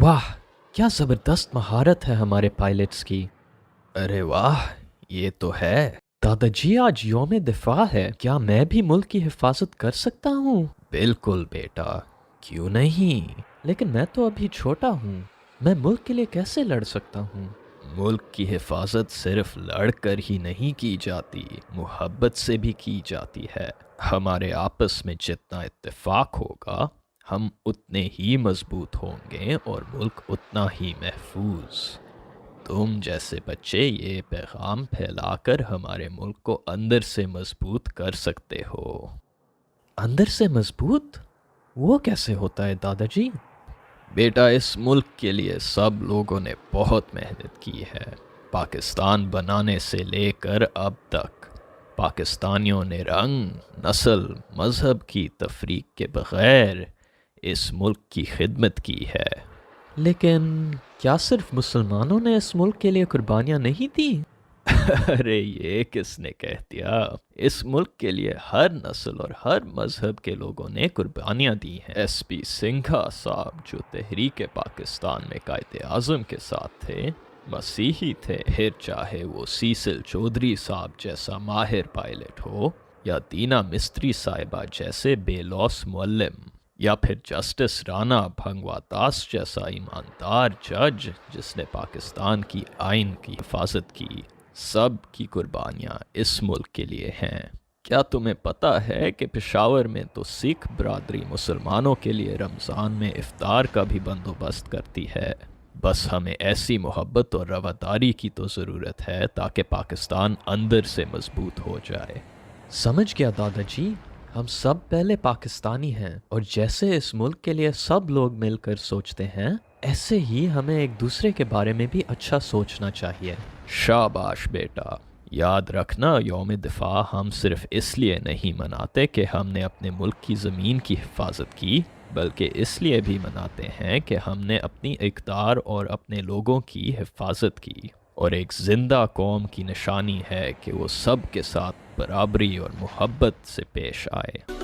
واہ، کیا زبردست مہارت ہے ہمارے پائلٹس کی۔ ارے واہ، یہ تو ہے۔ دادا جی آج یوم دفاع ہے، کیا میں بھی ملک کی حفاظت کر سکتا ہوں؟ بالکل بیٹا، کیوں نہیں؟ لیکن میں تو ابھی چھوٹا ہوں، میں ملک کے لیے کیسے لڑ سکتا ہوں؟ ملک کی حفاظت صرف لڑ کر ہی نہیں کی جاتی، محبت سے بھی کی جاتی ہے۔ ہمارے آپس میں جتنا اتفاق ہوگا ہم اتنے ہی مضبوط ہوں گے اور ملک اتنا ہی محفوظ۔ تم جیسے بچے یہ پیغام پھیلا کر ہمارے ملک کو اندر سے مضبوط کر سکتے ہو۔ اندر سے مضبوط؟ وہ کیسے ہوتا ہے دادا جی؟ بیٹا، اس ملک کے لیے سب لوگوں نے بہت محنت کی ہے، پاکستان بنانے سے لے کر اب تک۔ پاکستانیوں نے رنگ، نسل، مذہب کی تفریق کے بغیر اس ملک کی خدمت کی ہے۔ لیکن کیا صرف مسلمانوں نے اس ملک کے لیے قربانیاں نہیں دیں؟ ارے یہ کس نے کہہ دیا؟ اس ملک کے لیے ہر نسل اور ہر مذہب کے لوگوں نے قربانیاں دی ہیں۔ ایس پی سنگھا صاحب جو تحریک پاکستان میں قائد اعظم کے ساتھ تھے، مسیحی تھے، پھر چاہے وہ سیسل چودھری صاحب جیسا ماہر پائلٹ ہو، یا دینا مستری صاحبہ جیسے بے لوث معلم، یا پھر جسٹس رانا بھنگوا داس جیسا ایماندار جج جس نے پاکستان کی آئین کی حفاظت کی، سب کی قربانیاں اس ملک کے لیے ہیں۔ کیا تمہیں پتہ ہے کہ پشاور میں تو سکھ برادری مسلمانوں کے لیے رمضان میں افطار کا بھی بندوبست کرتی ہے؟ بس ہمیں ایسی محبت اور رواداری کی تو ضرورت ہے تاکہ پاکستان اندر سے مضبوط ہو جائے۔ سمجھ گیا دادا جی، ہم سب پہلے پاکستانی ہیں، اور جیسے اس ملک کے لیے سب لوگ مل کر سوچتے ہیں، ایسے ہی ہمیں ایک دوسرے کے بارے میں بھی اچھا سوچنا چاہیے۔ شاباش بیٹا، یاد رکھنا یوم دفاع ہم صرف اس لیے نہیں مناتے کہ ہم نے اپنے ملک کی زمین کی حفاظت کی، بلکہ اس لیے بھی مناتے ہیں کہ ہم نے اپنی اقدار اور اپنے لوگوں کی حفاظت کی، اور ایک زندہ قوم کی نشانی ہے کہ وہ سب کے ساتھ برابری اور محبت سے پیش آئے۔